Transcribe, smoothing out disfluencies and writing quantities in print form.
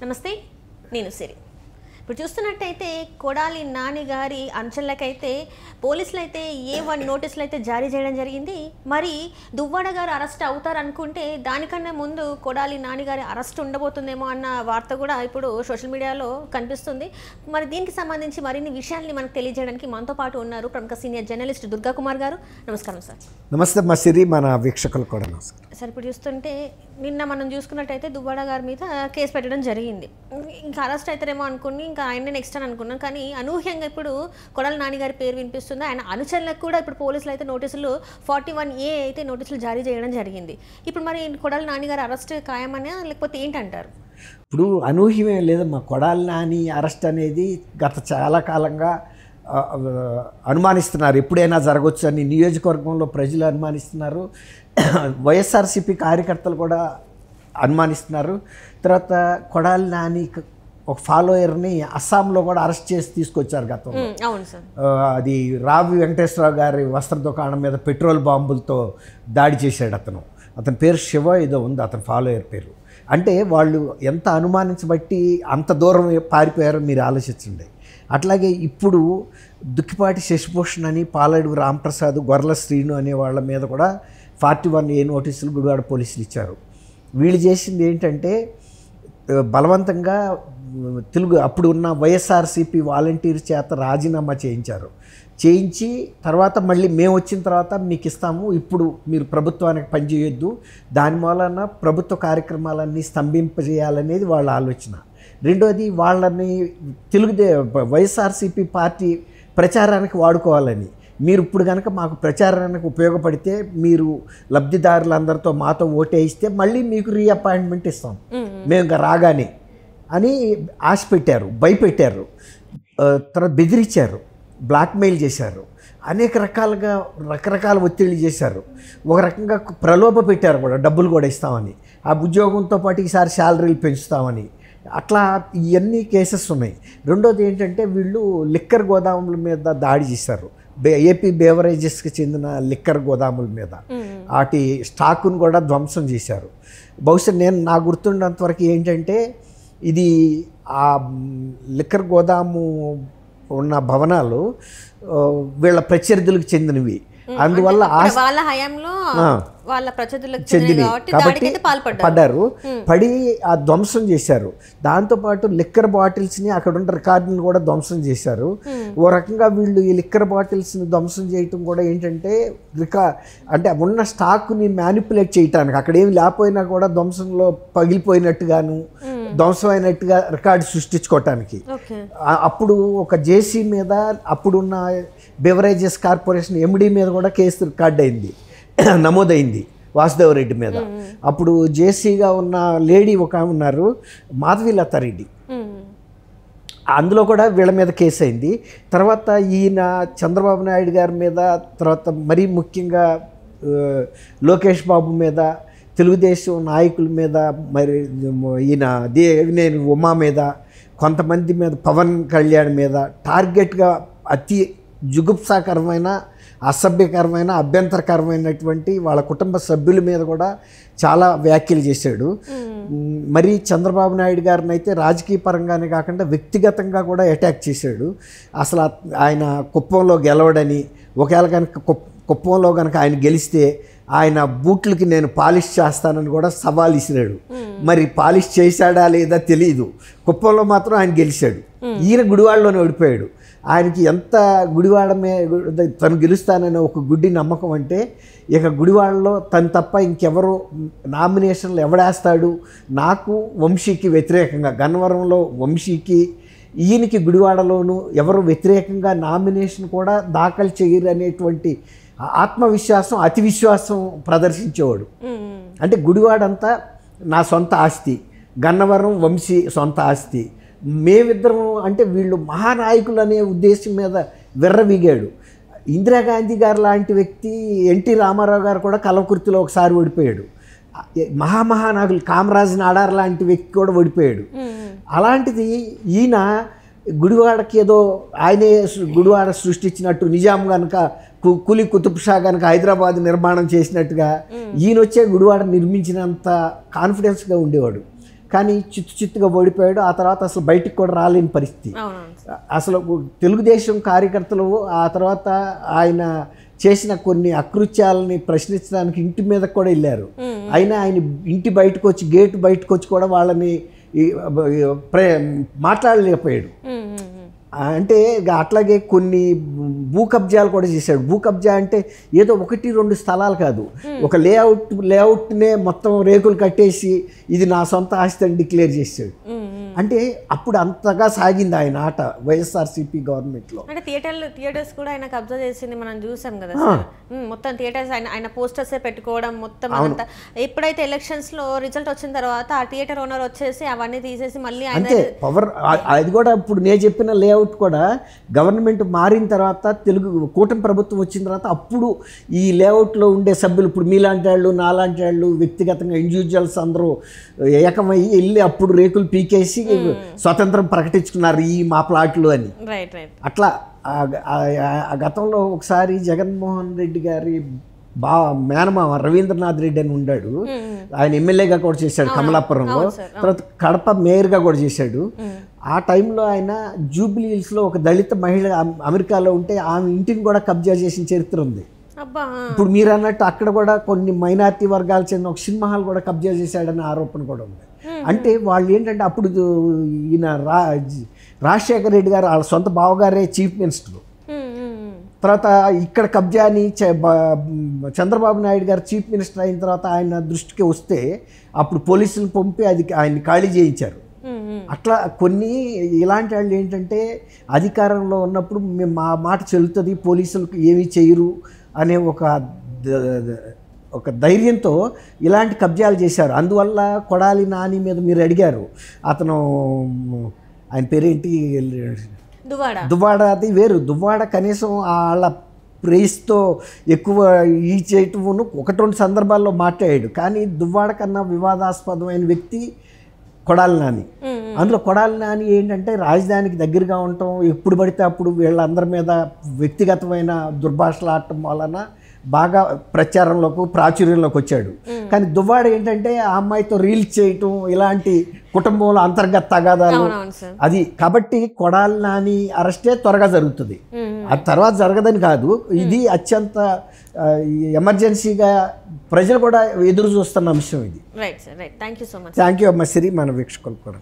నమస్తే, నేను సిరి. ఇప్పుడు చూస్తున్నట్టయితే కొడాలి నాని గారి అంచనలకైతే పోలీసులు అయితే A1 నోటీసులు అయితే జారీ చేయడం జరిగింది. మరి దువ్వాడ గారు అరెస్ట్ అవుతారనుకుంటే దానికన్నా ముందు కొడాలి నాని గారి అరెస్ట్ ఉండబోతుందేమో అన్న వార్త కూడా ఇప్పుడు సోషల్ మీడియాలో కనిపిస్తుంది. మరి దీనికి సంబంధించి మరిన్ని విషయాల్ని మనకు తెలియజేయడానికి మనతో పాటు ఉన్నారు ప్రముఖ సీనియర్ జర్నలిస్ట్ దుర్గా కుమార్ గారు. నమస్కారం సార్. నమస్తే మా సిరి, మన వీక్షకులు కూడా నమస్కారం సార్. ఇప్పుడు చూస్తుంటే నిన్న మనం చూసుకున్నట్టయితే దువ్వాడ గారి మీద కేసు పెట్టడం జరిగింది. ఇంకా అరెస్ట్ అవుతారేమో అనుకుని ఇంకా ఆయన నెక్స్ట్ అని అనుకున్నాం. కానీ అనూహ్యంగా ఇప్పుడు కొడాలి నాని గారి పేరు వినిపిస్తుంది. ఆయన అనుచరులకు కూడా ఇప్పుడు పోలీసులు అయితే నోటీసులు 41A అయితే నోటీసులు జారీ చేయడం జరిగింది. ఇప్పుడు మరి కొడాలి నాని గారి అరెస్ట్ ఖాయమనే లేకపోతే ఏంటంటారు? ఇప్పుడు అనూహ్యమే లేదు. మా కొడాలి నాని అరెస్ట్ అనేది గత చాలా కాలంగా అనుమానిస్తున్నారు, ఎప్పుడైనా జరగవచ్చు అని నియోజకవర్గంలో ప్రజలు అనుమానిస్తున్నారు, వైఎస్ఆర్సీపీ కార్యకర్తలు కూడా అనుమానిస్తున్నారు. తర్వాత కొడాలి నాని ఒక ఫాలోయర్ని అస్సాంలో కూడా అరెస్ట్ చేసి తీసుకొచ్చారు గతంలో. అది రావి వెంకటేశ్వరరావు గారి వస్త్ర దుకాణం మీద పెట్రోల్ బాంబులతో దాడి చేశాడు అతని పేరు శివ ఏదో ఉంది అతని ఫాలోయర్ పేరు. అంటే వాళ్ళు ఎంత అనుమానించబట్టి అంత దూరం పారిపోయారో మీరు ఆలోచించండి. అట్లాగే ఇప్పుడు దుక్కిపాటి శశిభూషణ్ అని, పాలడు రాంప్రసాద్, గొర్రెల శ్రీను అనే వాళ్ళ మీద కూడా 41A నోటీసులు గుడివాడ పోలీసులు ఇచ్చారు. వీళ్ళు చేసింది ఏంటంటే బలవంతంగా అప్పుడు ఉన్న వైఎస్ఆర్సీపీ వాలంటీర్ చేత రాజీనామా చేయించి తర్వాత మళ్ళీ మేము వచ్చిన తర్వాత మీకు ఇస్తాము, ఇప్పుడు మీరు ప్రభుత్వానికి పనిచేయొద్దు, దాని మూలన ప్రభుత్వ కార్యక్రమాలన్నీ స్తంభింపజేయాలనేది వాళ్ళ ఆలోచన. రెండోది వాళ్ళని వైఎస్ఆర్సీపీ పార్టీ ప్రచారానికి వాడుకోవాలని. మీరు ఇప్పుడు కనుక మాకు ప్రచారానికి ఉపయోగపడితే, మీరు లబ్ధిదారులందరితో మాతో ఓటేయిస్తే మళ్ళీ మీకు రీఅపాయింట్మెంట్ ఇస్తాం మేము ఇంకా రాగానే అని ఆశ పెట్టారు, భయపెట్టారు, తర్వాత బెదిరించారు, బ్లాక్మెయిల్ చేశారు, అనేక రకరకాల ఒత్తిళ్ళు చేశారు. ఒక రకంగా ప్రలోభ పెట్టారు కూడా, డబ్బులు కూడా ఇస్తామని, ఆ ఉద్యోగంతో పాటు ఈసారి శాలరీలు పెంచుతామని. అట్లా ఇవన్నీ కేసెస్ ఉన్నాయి. రెండోది ఏంటంటే వీళ్ళు లిక్కర్ గోదాముల మీద దాడి చేశారు, ఏపీ బేవరేజెస్కి చెందిన లిక్కర్ గోదాముల మీద. వాటి స్టాకును కూడా ధ్వంసం చేశారు. బహుశా నా గుర్తుండంతవరకు ఏంటంటే ఇది ఆ లిక్కర్ గోదాము ఉన్న భవనాలు వీళ్ళ ప్రత్యర్థులకు చెందినవి. అందువల్ల వాళ్ళ హయాంలో వాళ్ళ ప్రత్యర్థులకు చెందినవి కాబట్టి పడ్డారు, పడి ఆ ధ్వంసం చేశారు. దాంతోపాటు లిక్కర్ బాటిల్స్ని, అక్కడ ఉన్న రికార్డుని కూడా ధ్వంసం చేశారు. ఓ రకంగా వీళ్ళు ఈ లిక్కర్ బాటిల్స్ని ధ్వంసం చేయటం కూడా ఏంటంటే అంటే ఉన్న స్టాక్ని మ్యానిపులేట్ చేయటానికి, అక్కడ ఏమి లేకపోయినా కూడా ధ్వంసంలో పగిలిపోయినట్టుగాను ధ్వంసమైనట్టుగా రికార్డు సృష్టించుకోవటానికి. అప్పుడు ఒక జేసీ మీద, అప్పుడున్న బెవరేజెస్ కార్పొరేషన్ ఎండి మీద కూడా కేసు రికార్డ్ అయింది, నమోదైంది వాసుదేవరెడ్డి మీద. అప్పుడు జేసీగా ఉన్న లేడీ ఒక ఉన్నారు, మాధవీలతారెడ్డి, అందులో కూడా వీళ్ళ మీద కేసు అయింది. తర్వాత ఈయన చంద్రబాబు నాయుడు గారి మీద, తర్వాత మరీ ముఖ్యంగా లోకేష్ బాబు మీద, తెలుగుదేశం నాయకుల మీద, మరి ఈయన నేను ఉమా మీద, కొంతమంది మీద, పవన్ కళ్యాణ్ మీద టార్గెట్గా అతి జుగుప్సాకరమైన, అసభ్యకరమైన, అభ్యంతరకరమైనటువంటి వాళ్ళ కుటుంబ సభ్యుల మీద కూడా చాలా వ్యాఖ్యలు చేశాడు. మరి చంద్రబాబు నాయుడు గారిని అయితే రాజకీయ పరంగానే కాకుండా వ్యక్తిగతంగా కూడా అటాక్ చేశాడు. అసలు ఆయన కుప్పంలో గెలవడని, ఒకవేళ కనుక కుప్పంలో కనుక ఆయన గెలిస్తే ఆయన బూట్లకి నేను పాలిష్ చేస్తానని కూడా సవాల్ ఇసిరాడు. మరి పాలిష్ చేశాడా లేదా తెలియదు, కుప్పంలో మాత్రం ఆయన గెలిచాడు. ఈయన గుడివాడలోనే ఓడిపోయాడు. ఆయనకి ఎంత గుడివాడ తను గెలుస్తానని ఒక గుడ్డి నమ్మకం అంటే, ఇక గుడివాడలో తను తప్ప ఇంకెవరు నామినేషన్లు ఎవడేస్తాడు, నాకు వంశీకి వ్యతిరేకంగా, గన్నవరంలో వంశీకి, ఈయనకి గుడివాడలోనూ ఎవరు వ్యతిరేకంగా నామినేషన్ కూడా దాఖలు చేయరు అనేటువంటి ఆత్మవిశ్వాసం, అతి విశ్వాసం ప్రదర్శించేవాడు. అంటే గుడివాడంతా నా సొంత ఆస్తి, గన్నవరం వంశీ సొంత ఆస్తి, మేమిద్దరం అంటే వీళ్ళు మహానాయకులు అనే ఉద్దేశం మీద విర్రవీగాడు. ఇందిరాగాంధీ గారు లాంటి వ్యక్తి, ఎన్టీ రామారావు గారు కూడా కలవకుర్తిలో ఒకసారి ఓడిపోయాడు. మహానాయకులు కామరాజ్ నాడార్ లాంటి వ్యక్తి కూడా ఓడిపోయాడు. అలాంటిది ఈయన గుడివాడకి ఏదో ఆయనే గుడివాడ సృష్టించినట్టు, నిజాం కనుక కులీ కుతుబ్ షా కనుక హైదరాబాద్ నిర్మాణం చేసినట్టుగా ఈయన వచ్చే గుడివాడ నిర్మించినంత కాన్ఫిడెన్స్గా ఉండేవాడు. కానీ చిత్తుగా ఓడిపోయాడు. ఆ తర్వాత అసలు బయటికి కూడా రాలేని పరిస్థితి. అవునవును. అసలు తెలుగుదేశం కార్యకర్తలు ఆ తర్వాత ఆయన చేసిన కొన్ని అకృత్యాలని ప్రశ్నించడానికి ఇంటి మీద కూడా వెళ్ళారు. అయినా ఆయన ఇంటి బయటకు వచ్చి గేటు బయటకు వచ్చి కూడా వాళ్ళని మాట్లాడలేకపోయాడు. అంటే అట్లాగే కొన్ని భూ కబ్జాలు కూడా చేశాడు. భూ కబ్జా అంటే ఏదో 1-2 స్థలాలు కాదు, ఒక లేఅవుట్నే మొత్తం రేకులు కట్టేసి ఇది నా సొంత ఆస్తి అని డిక్లేర్ చేశాడు. అంటే అప్పుడు అంతగా సాగింది ఆయన ఆట వైఎస్ఆర్సీపీ గవర్నమెంట్లో. అంటే థియేటర్స్ కూడా ఆయన కబ్జా చేసింది మనం చూసాం కదా. మొత్తం థియేటర్స్ ఆయన పోస్టర్సే పెట్టుకోవడం మొత్తం అంతా. ఎప్పుడైతే ఎలక్షన్స్లో రిజల్ట్ వచ్చిన తర్వాత ఆ థియేటర్ ఓనర్ వచ్చేసి అవన్నీ తీసేసి మళ్ళీ అంతే పవర్. అది కూడా ఇప్పుడు నేను చెప్పిన లేఅవుట్ కూడా గవర్నమెంట్ మారిన తర్వాత కూటమి ప్రభుత్వం వచ్చిన తర్వాత అప్పుడు ఈ లేఅవుట్లో ఉండే సభ్యులు ఇప్పుడు మీలాంటి వాళ్ళు నాలాంటి వాళ్ళు వ్యక్తిగతంగా ఇండివిజువల్స్ అందరూ ఏకమయ్యి వెళ్ళి అప్పుడు రేకులు పీకేసి స్వతంత్రం ప్రకటించుకున్నారు ఈ మా ప్లాట్లు అని. అట్లా ఆ గతంలో ఒకసారి జగన్మోహన్ రెడ్డి గారి మేనమామ రవీంద్రనాథ్ రెడ్డి అని ఉన్నాడు. ఆయన ఎమ్మెల్యేగా కూడా చేశాడు కమలాపురంలో, తర్వాత కడప మేయర్గా కూడా చేశాడు. ఆ టైంలో ఆయన జూబ్లీ హిల్స్లో ఒక దళిత మహిళ అమెరికాలో ఉంటే ఆమె ఇంటిని కూడా కబ్జా చేసిన చరిత్ర ఉంది. ఇప్పుడు మీరు అన్నట్టు అక్కడ కూడా కొన్ని మైనారిటీ వర్గాలు చెందిన ఒక సినిమా హాల్ కూడా కబ్జా చేశాడనే ఆరోపణ కూడా ఉంది. అంటే వాళ్ళు ఏంటంటే అప్పుడు ఈయన రాజశేఖర రెడ్డి గారు వాళ్ళ సొంత బావగారే చీఫ్ మినిస్టర్, తర్వాత ఇక్కడ కబ్జాని చంద్రబాబు నాయుడు గారు చీఫ్ మినిస్టర్ అయిన తర్వాత ఆయన దృష్టికి వస్తే అప్పుడు పోలీసులు పంపి అది ఆయన్ని ఖాళీ చేయించారు. అట్లా కొన్ని ఇలాంటి వాళ్ళు ఏంటంటే అధికారంలో ఉన్నప్పుడు మేము మా మాట చెల్లుతుంది, పోలీసులకు ఏమీ చేయరు అనే ఒక ధైర్యంతో ఇలాంటి కబ్జాలు చేశారు. అందువల్ల కొడాలి నాని మీద మీరు అడిగారు, అతను ఆయన పేరేంటి దువ్వాడ, అది వేరు. దువ్వాడ కనీసం వాళ్ళ ప్రైస్తో ఎక్కువ ఈ చేయటమును 1-2 సందర్భాల్లో మాట్లాడాడు. కానీ దువ్వాడ కన్నా వివాదాస్పదమైన వ్యక్తి కొడాలి నాని. అందులో కొడాలి నాని ఏంటంటే రాజధానికి దగ్గరగా ఉండటం, ఎప్పుడు పడితే అప్పుడు వీళ్ళందరి మీద వ్యక్తిగతమైన దుర్భాషలు ఆడటం వలన బాగా ప్రచారంలోకి ప్రాచుర్యంలోకి వచ్చాడు. కానీ దువ్వాడ ఏంటంటే ఆ అమ్మాయితో రీల్స్ చేయటం, ఇలాంటి కుటుంబంలో అంతర్గత తగాదాలు అది. కాబట్టి కొడాలి నాని అరెస్టే త్వరగా జరుగుతుంది, అది తర్వాత జరగదని కాదు. ఇది అత్యంత ఎమర్జెన్సీగా ప్రజలు కూడా ఎదురు చూస్తున్న అంశం ఇది. Right sir, right. Thank you so much. Thank you అమ్మ సిరి, మన వీక్షకులు కూడా.